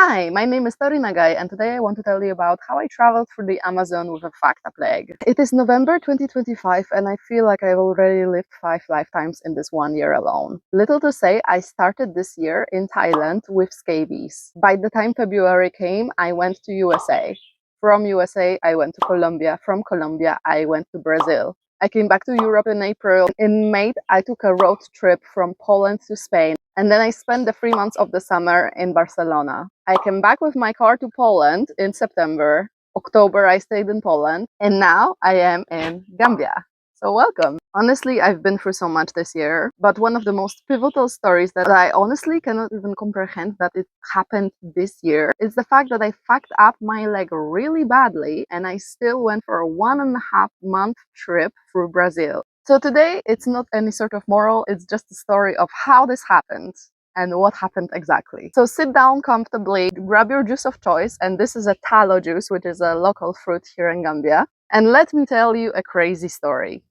Hi, my name is Storytime, and today I want to tell you about how I traveled through the Amazon with a facta plague. It is November 2025, and I feel like I've already lived 5 lifetimes in this 1 year alone. Little to say, I started this year in Thailand with scabies. By the time February came, I went to USA. From USA, I went to Colombia. From Colombia, I went to Brazil. I came back to Europe in April. In May, I took a road trip from Poland to Spain, and then I spent the 3 months of the summer in Barcelona. I came back with my car to Poland in September. October, I stayed in Poland, and now I am in Gambia. So welcome. Honestly, I've been through so much this year, but one of the most pivotal stories that I honestly cannot even comprehend that it happened this year is the fact that I fucked up my leg really badly and I still went for a 1.5 month trip through Brazil. So today, it's not any sort of moral, it's just a story of how this happened and what happened exactly. So sit down comfortably, grab your juice of choice, and this is a talo juice, which is a local fruit here in Gambia. And let me tell you a crazy story.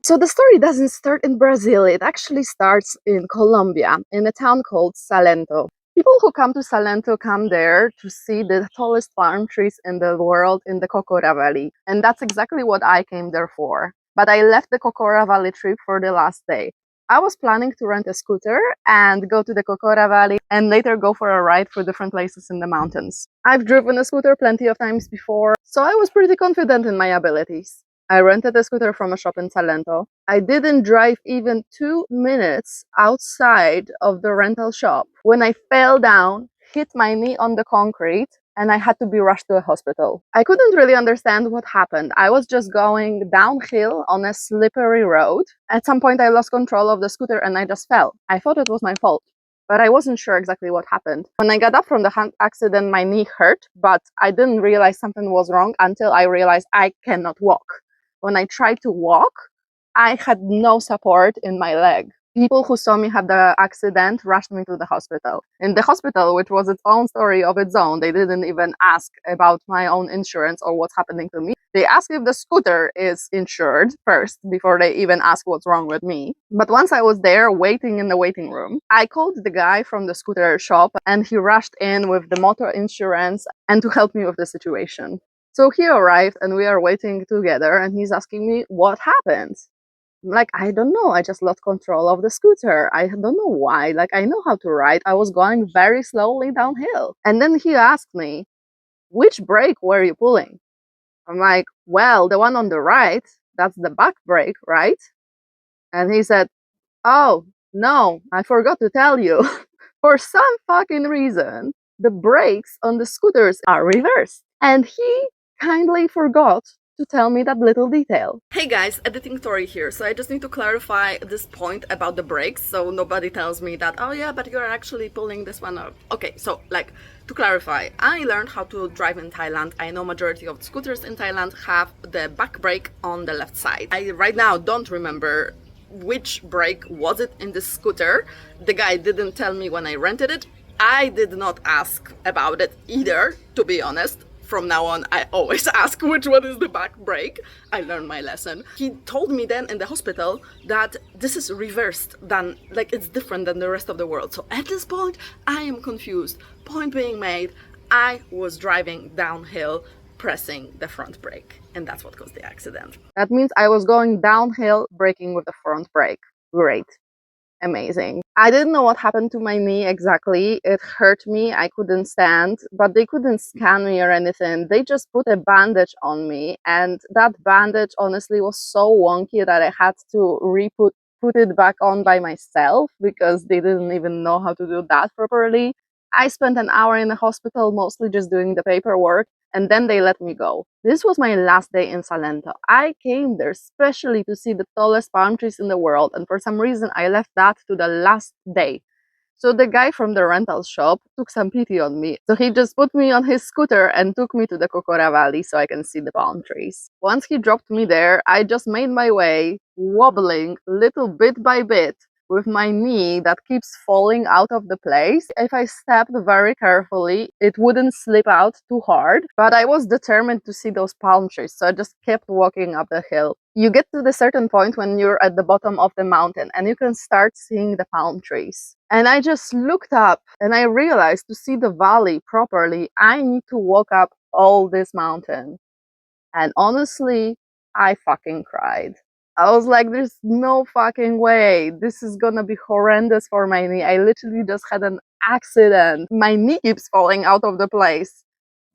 So the story doesn't start in Brazil, it actually starts in Colombia, in a town called Salento. People who come to Salento come there to see the tallest palm trees in the world in the Cocora Valley. And that's exactly what I came there for. But I left the Cocora Valley trip for the last day. I was planning to rent a scooter and go to the Cocora Valley and later go for a ride through different places in the mountains. I've driven a scooter plenty of times before, so I was pretty confident in my abilities. I rented a scooter from a shop in Salento. I didn't drive even 2 minutes outside of the rental shop when I fell down, hit my knee on the concrete, and I had to be rushed to a hospital. I couldn't really understand what happened. I was just going downhill on a slippery road. At some point, I lost control of the scooter and I just fell. I thought it was my fault, but I wasn't sure exactly what happened. When I got up from the accident, my knee hurt, but I didn't realize something was wrong until I realized I cannot walk. When I tried to walk, I had no support in my leg. People who saw me have the accident rushed me to the hospital. In the hospital, which was its own story of its own, they didn't even ask about my own insurance or what's happening to me. They asked if the scooter is insured first before they even ask what's wrong with me. But once I was there waiting in the waiting room, I called the guy from the scooter shop and he rushed in with the motor insurance and to help me with the situation. So he arrived and we are waiting together and he's asking me what happened. I'm like, I don't know. I just lost control of the scooter. I don't know why. Like, I know how to ride. I was going very slowly downhill. And then he asked me, which brake were you pulling? I'm like, well, the one on the right, that's the back brake, right? And he said, oh, no, I forgot to tell you. For some fucking reason, the brakes on the scooters are reversed. And he kindly forgot to tell me that little detail. Hey guys, editing Tori here. So I just need to clarify this point about the brakes so nobody tells me that, oh yeah, but you're actually pulling this one out. Okay, so like to clarify, I learned how to drive in Thailand. I know majority of scooters in Thailand have the back brake on the left side. I right now don't remember which brake was it in the scooter. The guy didn't tell me when I rented it. I did not ask about it either, to be honest. From now on, I always ask which one is the back brake. I learned my lesson. He told me then in the hospital that this is reversed, like it's different than the rest of the world. So at this point, I am confused. Point being made, I was driving downhill, pressing the front brake, and that's what caused the accident. That means I was going downhill, braking with the front brake. Great. Amazing. I didn't know what happened to my knee exactly. It hurt me. I couldn't stand, but they couldn't scan me or anything. They just put a bandage on me, and that bandage honestly was so wonky that I had to put it back on by myself because they didn't even know how to do that properly. I spent an hour in the hospital mostly just doing the paperwork, and then they let me go. This was my last day in Salento. I came there specially to see the tallest palm trees in the world, and for some reason I left that to the last day. So the guy from the rental shop took some pity on me. So he just put me on his scooter and took me to the Cocora Valley so I can see the palm trees. Once he dropped me there, I just made my way, wobbling little bit by bit, with my knee that keeps falling out of the place. If I stepped very carefully, it wouldn't slip out too hard, but I was determined to see those palm trees, so I just kept walking up the hill. You get to the certain point when you're at the bottom of the mountain and you can start seeing the palm trees. And I just looked up and I realized to see the valley properly, I need to walk up all this mountain. And honestly, I fucking cried. I was like, there's no fucking way. This is gonna be horrendous for my knee. I literally just had an accident. My knee keeps falling out of the place.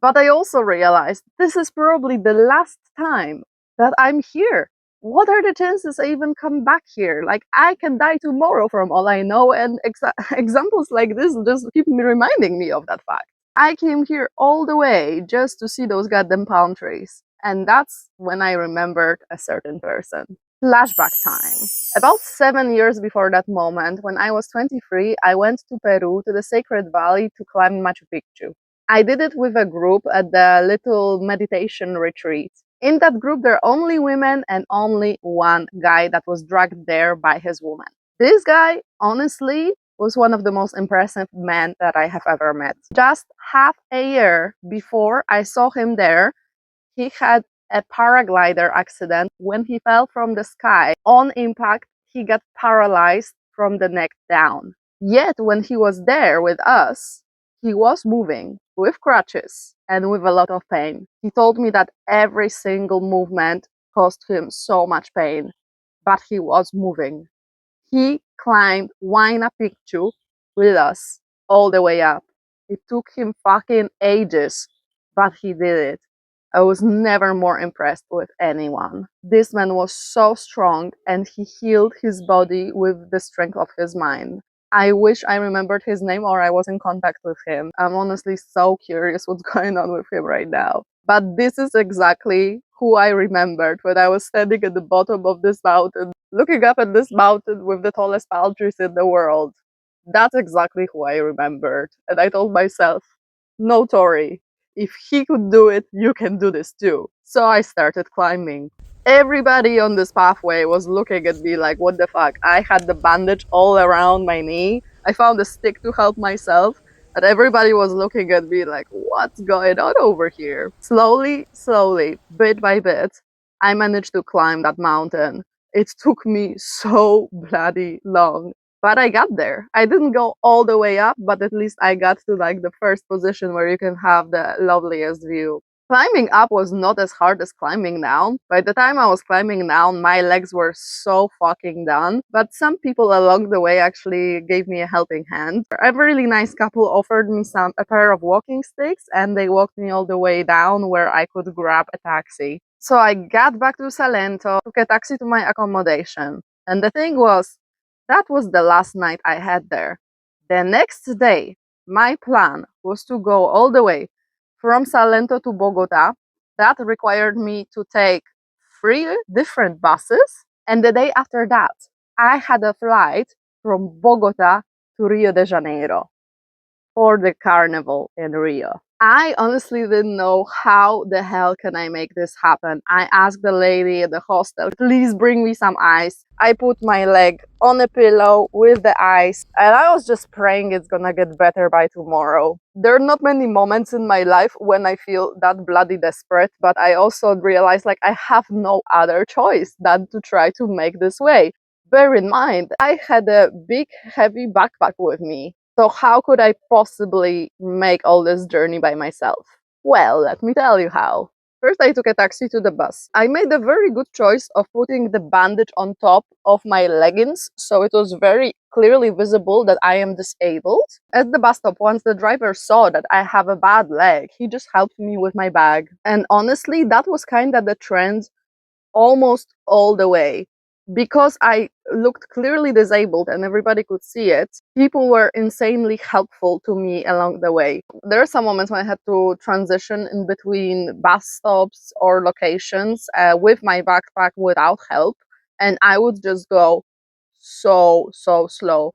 But I also realized this is probably the last time that I'm here. What are the chances I even come back here? Like, I can die tomorrow from all I know, and examples like this just keep me reminding me of that fact. I came here all the way just to see those goddamn palm trees. And that's when I remembered a certain person. Flashback time. About 7 years before that moment, when I was 23, I went to Peru to the Sacred Valley to climb Machu Picchu. I did it with a group at the little meditation retreat. In that group, there are only women and only one guy that was dragged there by his woman. This guy, honestly, was one of the most impressive men that I have ever met. Just half a year before I saw him there, he had a paraglider accident. When he fell from the sky, on impact, he got paralyzed from the neck down. Yet, when he was there with us, he was moving with crutches and with a lot of pain. He told me that every single movement caused him so much pain, but he was moving. He climbed Huayna Picchu with us all the way up. It took him fucking ages, but he did it. I was never more impressed with anyone. This man was so strong and he healed his body with the strength of his mind. I wish I remembered his name or I was in contact with him. I'm honestly so curious what's going on with him right now. But this is exactly who I remembered when I was standing at the bottom of this mountain, looking up at this mountain with the tallest palm trees in the world. That's exactly who I remembered. And I told myself, no, Tori, if he could do it, you can do this too. So I started climbing. Everybody on this pathway was looking at me like, what the fuck? I had the bandage all around my knee. I found a stick to help myself. And everybody was looking at me like, what's going on over here? Slowly, bit by bit, I managed to climb that mountain. It took me so bloody long. But I got there. I didn't go all the way up, but at least I got to like the first position where you can have the loveliest view. Climbing up was not as hard as climbing down. By the time I was climbing down, my legs were so fucking done. But some people along the way actually gave me a helping hand. A really nice couple offered me a pair of walking sticks and they walked me all the way down where I could grab a taxi. So I got back to Salento, took a taxi to my accommodation. And the thing was, that was the last night I had there. The next day, my plan was to go all the way from Salento to Bogota. That required me to take 3 different buses. And the day after that, I had a flight from Bogota to Rio de Janeiro for the carnival in Rio. I honestly didn't know how the hell can I make this happen. I asked the lady at the hostel, please bring me some ice. I put my leg on a pillow with the ice and I was just praying it's gonna get better by tomorrow. There are not many moments in my life when I feel that bloody desperate, but I also realized like I have no other choice than to try to make this way. Bear in mind, I had a big heavy backpack with me. So how could I possibly make all this journey by myself? Well, let me tell you how. First, I took a taxi to the bus. I made a very good choice of putting the bandage on top of my leggings, so it was very clearly visible that I am disabled. At the bus stop, once the driver saw that I have a bad leg, he just helped me with my bag. And honestly, that was kind of the trend almost all the way. Because I looked clearly disabled and everybody could see it, people were insanely helpful to me along the way. There are some moments when I had to transition in between bus stops or locations with my backpack without help, and I would just go so slow.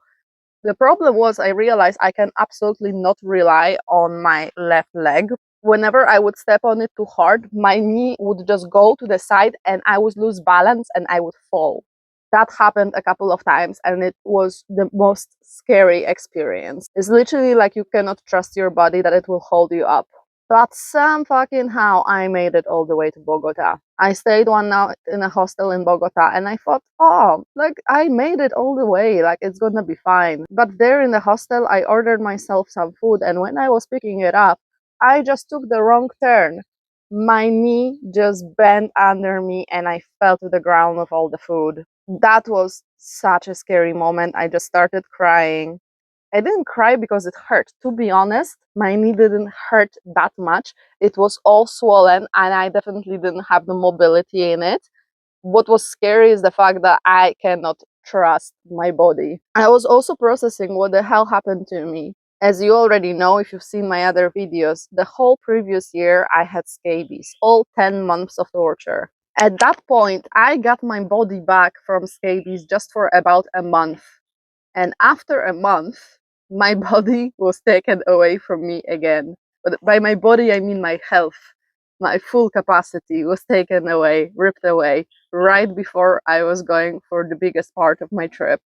The problem was I realized I can absolutely not rely on my left leg. Whenever I would step on it too hard, my knee would just go to the side and I would lose balance and I would fall. That happened a couple of times and it was the most scary experience. It's literally like you cannot trust your body that it will hold you up. But some fucking how I made it all the way to Bogota. I stayed one night in a hostel in Bogota and I thought, oh, like I made it all the way, like it's gonna be fine. But there in the hostel, I ordered myself some food and when I was picking it up, I just took the wrong turn. My knee just bent under me and I fell to the ground with all the food. That was such a scary moment. I just started crying. I didn't cry because it hurt. To be honest, my knee didn't hurt that much. It was all swollen and I definitely didn't have the mobility in it. What was scary is the fact that I cannot trust my body. I was also processing what the hell happened to me. As you already know, if you've seen my other videos, the whole previous year I had scabies, all 10 months of torture. At that point, I got my body back from scabies just for about a month. And after a month, my body was taken away from me again. But by my body, I mean my health. My full capacity was taken away, ripped away, right before I was going for the biggest part of my trip.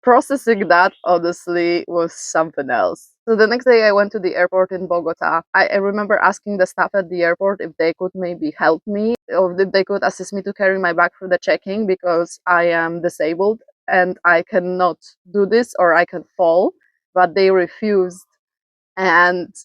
Processing that honestly was something else. So the next day I went to the airport in Bogota. I remember asking the staff at the airport if they could maybe help me or if they could assist me to carry my bag through the checking because I am disabled and I cannot do this or I can fall. But they refused. And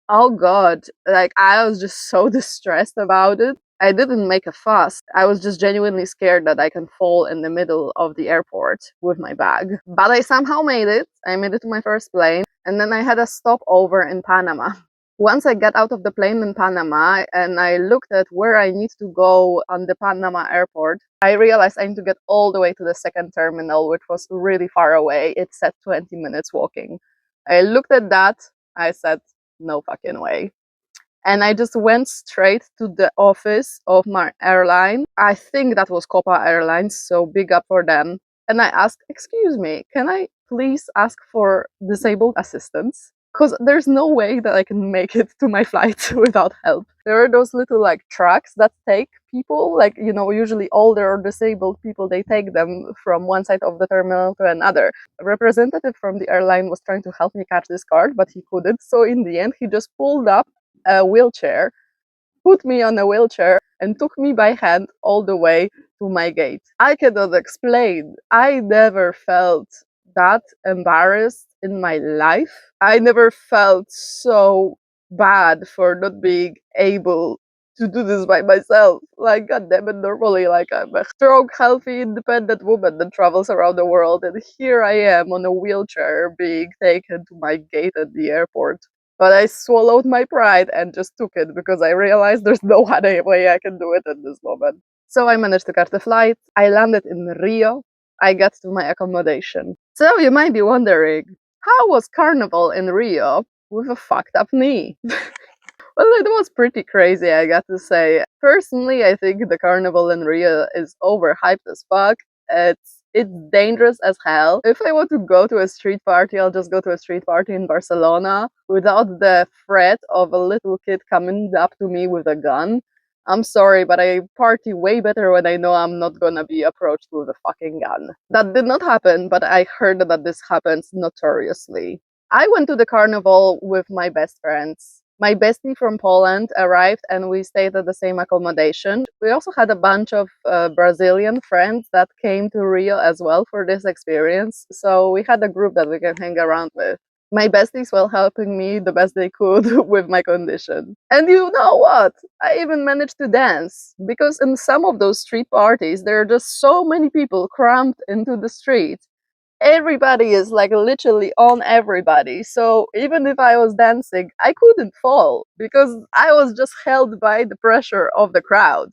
oh God, like I was just so distressed about it. I didn't make a fuss. I was just genuinely scared that I can fall in the middle of the airport with my bag. But I somehow made it. I made it to my first plane. And then I had a stopover in Panama. Once I got out of the plane in Panama and I looked at where I need to go on the Panama airport, I realized I need to get all the way to the second terminal, which was really far away. It said 20 minutes walking. I looked at that. I said, no fucking way. And I just went straight to the office of my airline. I think that was Copa Airlines, so big up for them. And I asked, excuse me, can I please ask for disabled assistance? Because there's no way that I can make it to my flight without help. There are those little like trucks that take people, like, you know, usually older or disabled people, they take them from one side of the terminal to another. A representative from the airline was trying to help me catch this card, but he couldn't. So in the end, he just pulled up a wheelchair, put me on a wheelchair, and took me by hand all the way to my gate. I cannot explain. I never felt that embarrassed in my life. I never felt so bad for not being able to do this by myself. Like, god damn it, normally, like, I'm a strong, healthy, independent woman that travels around the world, and here I am on a wheelchair being taken to my gate at the airport. But I swallowed my pride and just took it because I realized there's no other way I can do it at this moment. So I managed to catch the flight. I landed in Rio. I got to my accommodation. So you might be wondering, how was Carnival in Rio with a fucked up knee? Well, it was pretty crazy, I got to say. Personally, I think the carnival in Rio is overhyped as fuck. It's dangerous as hell. If I want to go to a street party, I'll just go to a street party in Barcelona without the threat of a little kid coming up to me with a gun. I'm sorry, but I party way better when I know I'm not gonna be approached with a fucking gun. That did not happen, but I heard that this happens notoriously. I went to the carnival with my best friends. My bestie from Poland arrived and we stayed at the same accommodation. We also had a bunch of Brazilian friends that came to Rio as well for this experience. So we had a group that we can hang around with. My besties were helping me the best they could with my condition. And you know what? I even managed to dance because in some of those street parties, there are just so many people cramped into the street. Everybody is like literally on everybody. So even if I was dancing, I couldn't fall because I was just held by the pressure of the crowd.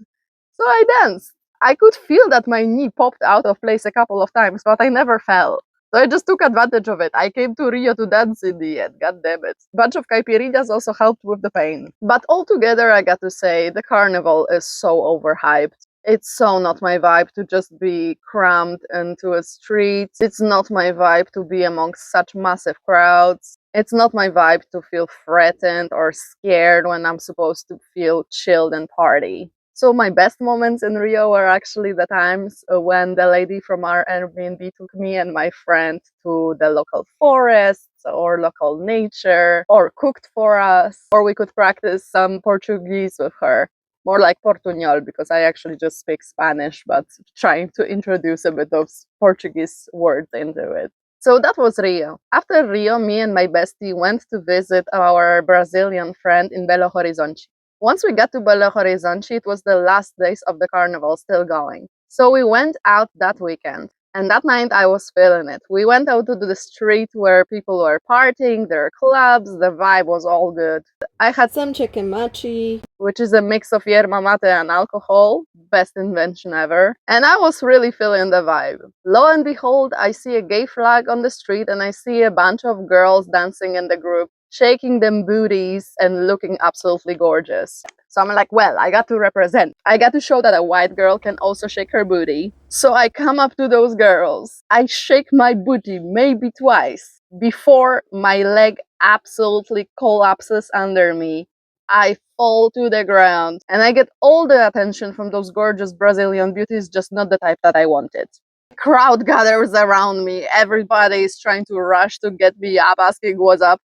So I danced. I could feel that my knee popped out of place a couple of times, but I never fell. So I just took advantage of it. I came to Rio to dance in the end. God damn it. Bunch of caipirinhas also helped with the pain. But altogether, I got to say, the carnival is so overhyped. It's so not my vibe to just be crammed into a street. It's not my vibe to be amongst such massive crowds. It's not my vibe to feel threatened or scared when I'm supposed to feel chilled and party. So my best moments in Rio were actually the times when the lady from our Airbnb took me and my friend to the local forests or local nature, or cooked for us, or we could practice some Portuguese with her. More like Portuñol, because I actually just speak Spanish, but trying to introduce a bit of Portuguese words into it. So that was Rio. After Rio, me and my bestie went to visit our Brazilian friend in Belo Horizonte. Once we got to Belo Horizonte, it was the last days of the carnival still going. So we went out that weekend. And that night I was feeling it. We went out to the street where people were partying, there were clubs, the vibe was all good. I had some chikemachi, which is a mix of yerba mate and alcohol. Best invention ever. And I was really feeling the vibe. Lo and behold, I see a gay flag on the street and I see a bunch of girls dancing in the group, shaking them booties and looking absolutely gorgeous. So I'm like, well, I got to represent. I got to show that a white girl can also shake her booty. So I come up to those girls. I shake my booty maybe twice before my leg absolutely collapses under me. I fall to the ground and I get all the attention from those gorgeous Brazilian beauties, just not the type that I wanted. Crowd gathers around me. Everybody is trying to rush to get me up, asking what's up.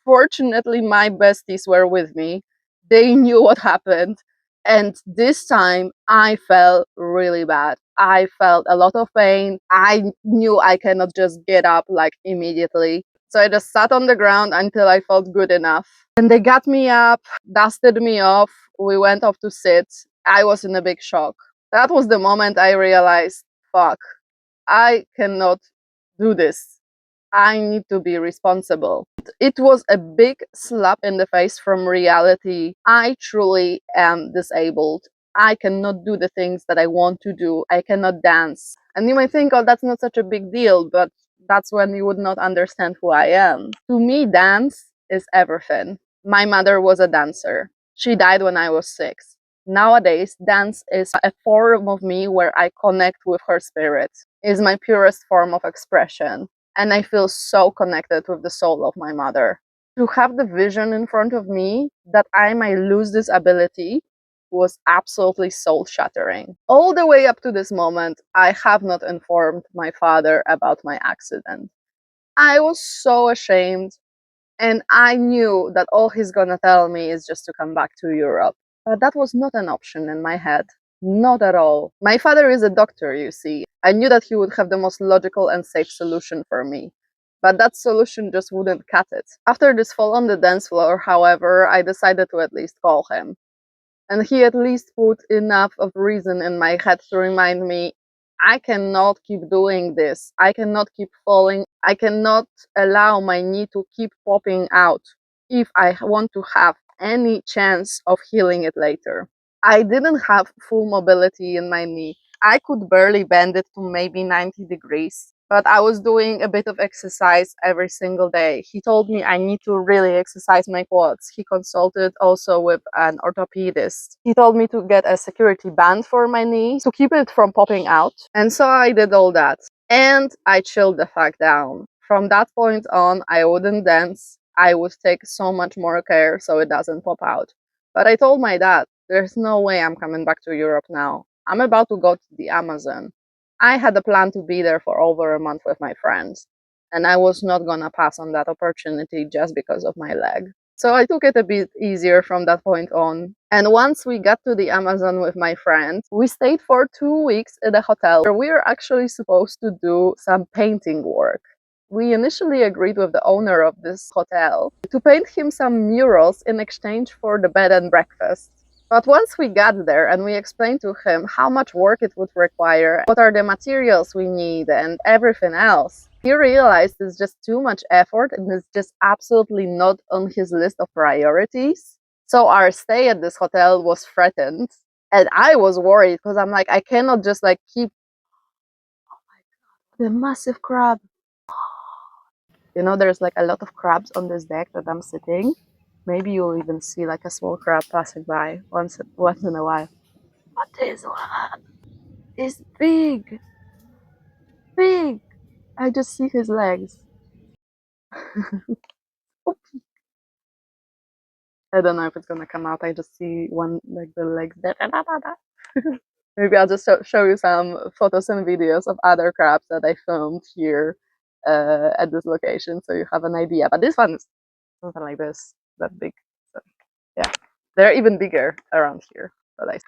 Fortunately, my besties were with me. They knew what happened. And this time I felt really bad. I felt a lot of pain. I knew I cannot just get up like immediately. So I just sat on the ground until I felt good enough. And they got me up, dusted me off. We went off to sit. I was in a big shock. That was the moment I realized, fuck, I cannot do this. I need to be responsible. It was a big slap in the face from reality. I truly am disabled. I cannot do the things that I want to do. I cannot dance. And you might think, oh, that's not such a big deal, but that's when you would not understand who I am. To me, dance is everything. My mother was a dancer. She died when I was 6. Nowadays, dance is a form of me where I connect with her spirit. It's my purest form of expression. And I feel so connected with the soul of my mother. To have the vision in front of me that I might lose this ability was absolutely soul shattering. All the way up to this moment, I have not informed my father about my accident. I was so ashamed, and I knew that all he's gonna tell me is just to come back to Europe. But that was not an option in my head. Not at all. My father is a doctor, you see. I knew that he would have the most logical and safe solution for me. But that solution just wouldn't cut it. After this fall on the dance floor, however, I decided to at least call him. And he at least put enough of reason in my head to remind me, I cannot keep doing this. I cannot keep falling. I cannot allow my knee to keep popping out if I want to have any chance of healing it later. I didn't have full mobility in my knee. I could barely bend it to maybe 90 degrees, but I was doing a bit of exercise every single day. He told me I need to really exercise my quads. He consulted also with an orthopedist. He told me to get a security band for my knee to keep it from popping out. And so I did all that. And I chilled the fuck down. From that point on, I wouldn't dance. I would take so much more care so it doesn't pop out. But I told my dad, there's no way I'm coming back to Europe now. I'm about to go to the Amazon. I had a plan to be there for over a month with my friends, and I was not gonna pass on that opportunity just because of my leg. So I took it a bit easier from that point on. And once we got to the Amazon with my friends, we stayed for 2 weeks at a hotel where we were actually supposed to do some painting work. We initially agreed with the owner of this hotel to paint him some murals in exchange for the bed and breakfast. But once we got there and we explained to him how much work it would require, what are the materials we need, and everything else, he realized it's just too much effort and it's just absolutely not on his list of priorities. So our stay at this hotel was threatened. And I was worried because I'm like, I cannot just like keep the massive crab. You know, there's like a lot of crabs on this deck that I'm sitting. Maybe you'll even see like a small crab passing by once in a while. But this one is big, big. I just see his legs. I don't know if it's gonna come out. I just see one like the legs. Maybe I'll just show you some photos and videos of other crabs that I filmed here at this location, so you have an idea. But this one is something like this, that big. So, yeah, they're even bigger around here.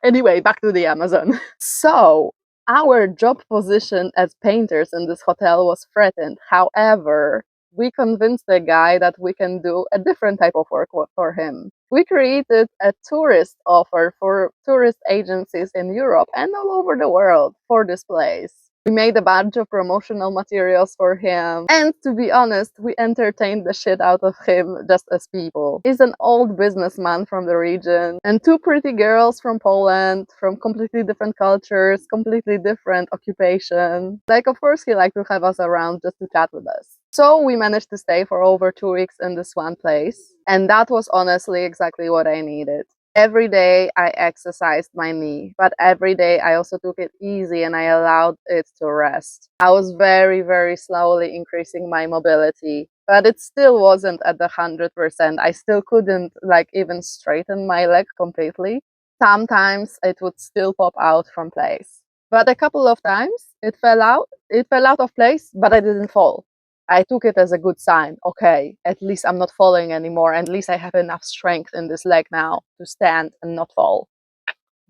Anyway, back to the Amazon. So our job position as painters in this hotel was threatened. However, we convinced the guy that we can do a different type of work for him. We created a tourist offer for tourist agencies in Europe and all over the world for this place. We made a bunch of promotional materials for him. And to be honest, we entertained the shit out of him just as people. He's an old businessman from the region, and two pretty girls from Poland, from completely different cultures, completely different occupation. Like, of course, he liked to have us around just to chat with us. So we managed to stay for over 2 weeks in this one place. And that was honestly exactly what I needed. Every day I exercised my knee, but every day I also took it easy and I allowed it to rest. I was very, very slowly increasing my mobility, but it still wasn't at the 100%. I still couldn't like even straighten my leg completely. Sometimes it would still pop out from place. But a couple of times it fell out. It fell out of place, but I didn't fall. I took it as a good sign. Okay, at least I'm not falling anymore. At least I have enough strength in this leg now to stand and not fall.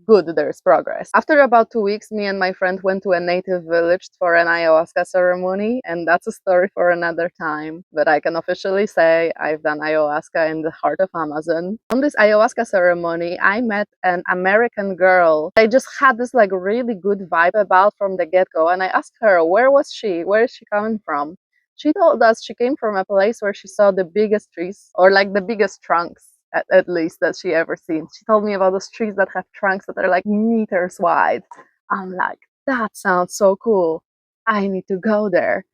Good, there's progress. After about 2 weeks, me and my friend went to a native village for an ayahuasca ceremony, and that's a story for another time. But I can officially say I've done ayahuasca in the heart of Amazon. On this ayahuasca ceremony, I met an American girl. I just had this like really good vibe about from the get-go, and I asked her, where was she? Where is she coming from? She told us she came from a place where she saw the biggest trees, or like the biggest trunks at least that she ever seen. She told me about those trees that have trunks that are like meters wide. I'm like, that sounds so cool. I need to go there.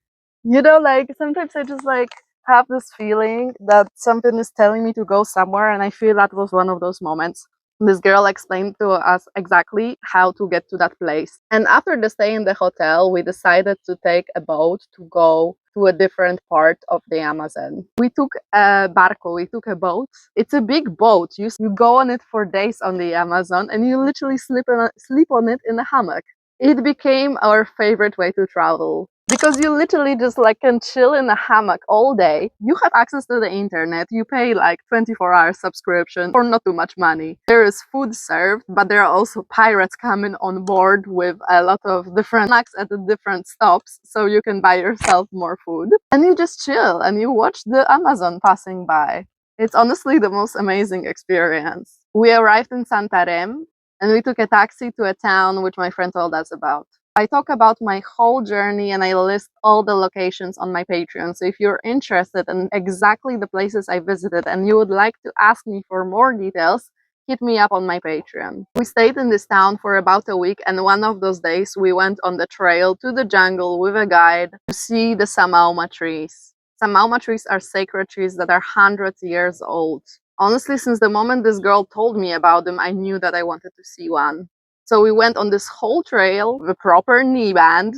You know, like sometimes I just like have this feeling that something is telling me to go somewhere, and I feel that was one of those moments. This girl explained to us exactly how to get to that place. And after the stay in the hotel, we decided to take a boat to go to a different part of the Amazon. We took a barco, we took a boat. It's a big boat. You go on it for days on the Amazon, and you literally sleep on it in a hammock. It became our favorite way to travel because you literally just like can chill in a hammock all day. You have access to the internet. You pay like 24-hour subscription for not too much money. There is food served, but there are also pirates coming on board with a lot of different snacks at the different stops, so you can buy yourself more food. And you just chill and you watch the Amazon passing by. It's honestly the most amazing experience. We arrived in Santarém, and we took a taxi to a town which my friend told us about. I talk about my whole journey and I list all the locations on my Patreon. So if you're interested in exactly the places I visited and you would like to ask me for more details, hit me up on my Patreon. We stayed in this town for about a week, and one of those days we went on the trail to the jungle with a guide to see the Samauma trees. Samauma trees are sacred trees that are hundreds of years old. Honestly, since the moment this girl told me about them, I knew that I wanted to see one. So we went on this whole trail with a proper knee band,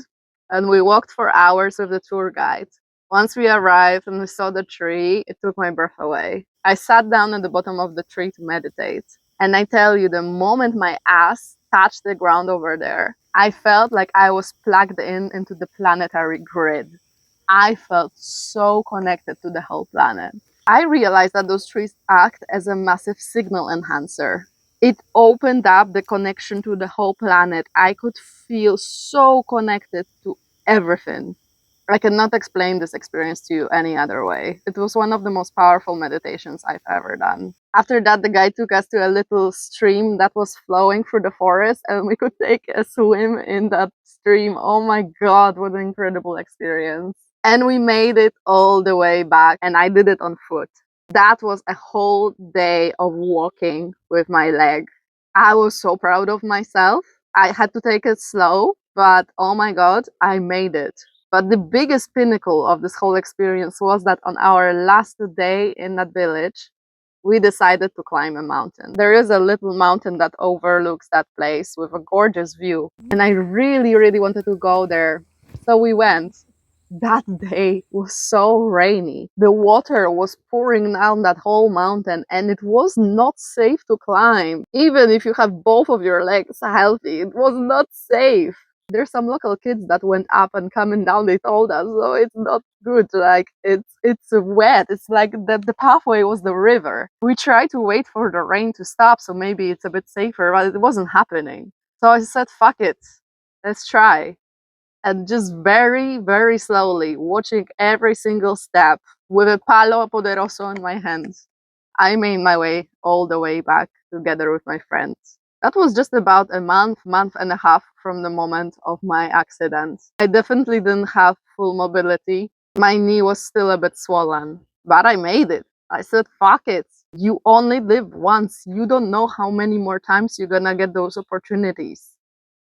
and we walked for hours with the tour guide. Once we arrived and we saw the tree, it took my breath away. I sat down at the bottom of the tree to meditate. And I tell you, the moment my ass touched the ground over there, I felt like I was plugged into the planetary grid. I felt so connected to the whole planet. I realized that those trees act as a massive signal enhancer. It opened up the connection to the whole planet. I could feel so connected to everything. I cannot explain this experience to you any other way. It was one of the most powerful meditations I've ever done. After that, the guide took us to a little stream that was flowing through the forest, and we could take a swim in that stream. Oh my God, what an incredible experience. And we made it all the way back, and I did it on foot. That was a whole day of walking with my leg. I was so proud of myself. I had to take it slow, but oh my God, I made it. But the biggest pinnacle of this whole experience was that on our last day in that village, we decided to climb a mountain. There is a little mountain that overlooks that place with a gorgeous view. And I really, really wanted to go there. So we went. That day was so rainy. The water was pouring down that whole mountain and it was not safe to climb. Even if you have both of your legs healthy, it was not safe. There's some local kids that went up and coming down, they told us, so it's not good. Like it's wet. It's like the pathway was the river. We tried to wait for the rain to stop, so maybe it's a bit safer, but it wasn't happening. So I said, fuck it. Let's try. And just very, very slowly, watching every single step with a palo poderoso in my hands, I made my way all the way back together with my friends. That was just about a month and a half from the moment of my accident. I definitely didn't have full mobility. My knee was still a bit swollen, but I made it. I said, fuck it. You only live once. You don't know how many more times you're gonna get those opportunities.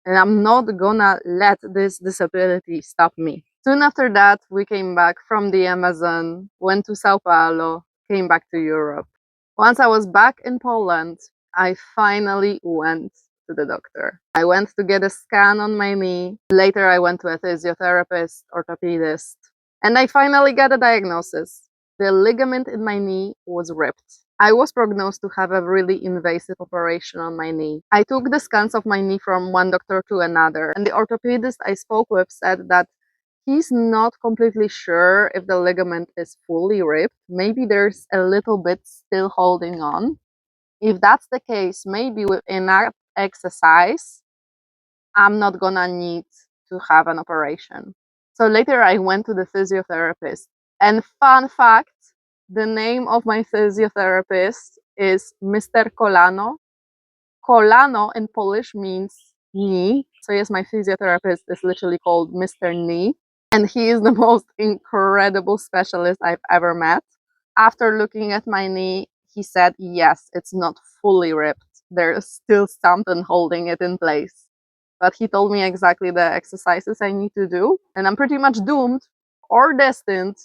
And I'm not gonna let this disability stop me. Soon after that, we came back from the Amazon, went to Sao Paulo, came back to Europe. Once I was back in Poland, I finally went to the doctor. I went to get a scan on my knee. Later, I went to a physiotherapist, orthopedist, and I finally got a diagnosis. The ligament in my knee was ripped. I was prognosed to have a really invasive operation on my knee. I took the scans of my knee from one doctor to another, and the orthopedist I spoke with said that he's not completely sure if the ligament is fully ripped. Maybe there's a little bit still holding on. If that's the case, maybe with enough exercise, I'm not gonna need to have an operation. So later I went to the physiotherapist. And fun fact, the name of my physiotherapist is Mr. Kolano. Kolano in Polish means knee. So yes, my physiotherapist is literally called Mr. Knee. And he is the most incredible specialist I've ever met. After looking at my knee, he said, yes, it's not fully ripped. There's still something holding it in place. But he told me exactly the exercises I need to do. And I'm pretty much doomed or destined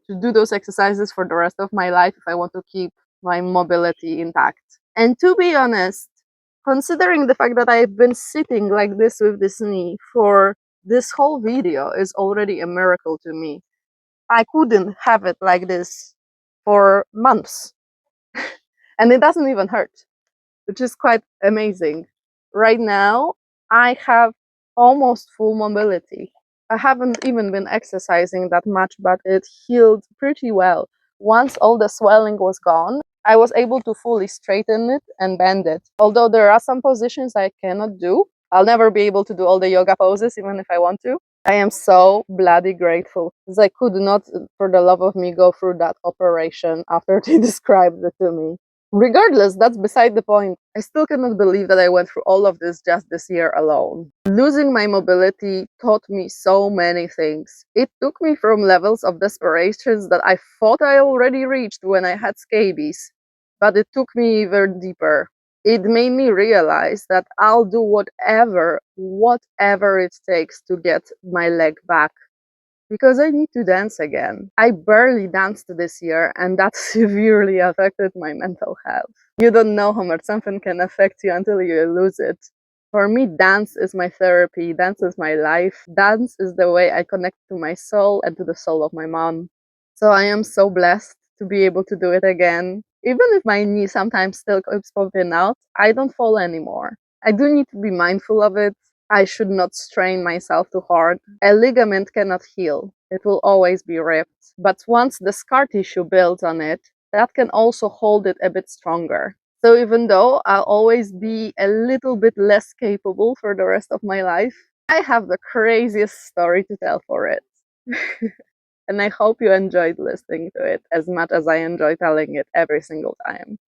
to do those exercises for the rest of my life if I want to keep my mobility intact. And to be honest, considering the fact that I've been sitting like this with this knee for this whole video is already a miracle to me. I couldn't have it like this for months. And it doesn't even hurt, which is quite amazing. Right now, I have almost full mobility. I haven't even been exercising that much, but it healed pretty well. Once all the swelling was gone, I was able to fully straighten it and bend it. Although there are some positions I cannot do, I'll never be able to do all the yoga poses, even if I want to. I am so bloody grateful because I could not, for the love of me, go through that operation after they described it to me. Regardless, that's beside the point. I still cannot believe that I went through all of this just this year alone. Losing my mobility taught me so many things. It took me from levels of desperations that I thought I already reached when I had scabies, but it took me even deeper. It made me realize that I'll do whatever it takes to get my leg back. Because I need to dance again. I barely danced this year, and that severely affected my mental health. You don't know how much something can affect you until you lose it. For me, dance is my therapy, dance is my life, dance is the way I connect to my soul and to the soul of my mom. So I am so blessed to be able to do it again. Even if my knee sometimes still keeps popping out, I don't fall anymore. I do need to be mindful of it. I should not strain myself too hard. A ligament cannot heal. It will always be ripped. But once the scar tissue builds on it, that can also hold it a bit stronger. So even though I'll always be a little bit less capable for the rest of my life, I have the craziest story to tell for it. And I hope you enjoyed listening to it as much as I enjoy telling it every single time.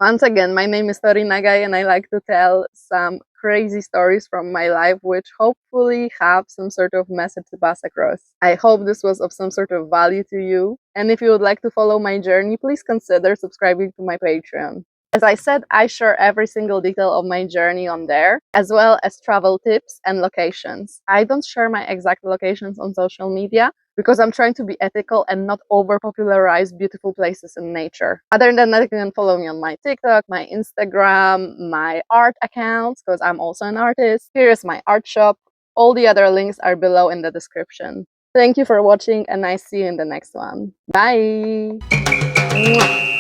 Once again, my name is Tori Nagai, and I like to tell some crazy stories from my life, which hopefully have some sort of message to pass across. I hope this was of some sort of value to you. And if you would like to follow my journey, please consider subscribing to my Patreon. As I said, I share every single detail of my journey on there, as well as travel tips and locations. I don't share my exact locations on social media because I'm trying to be ethical and not over-popularize beautiful places in nature. Other than that, you can follow me on my TikTok, my Instagram, my art accounts, because I'm also an artist. Here's my art shop. All the other links are below in the description. Thank you for watching, and I see you in the next one. Bye. Mwah.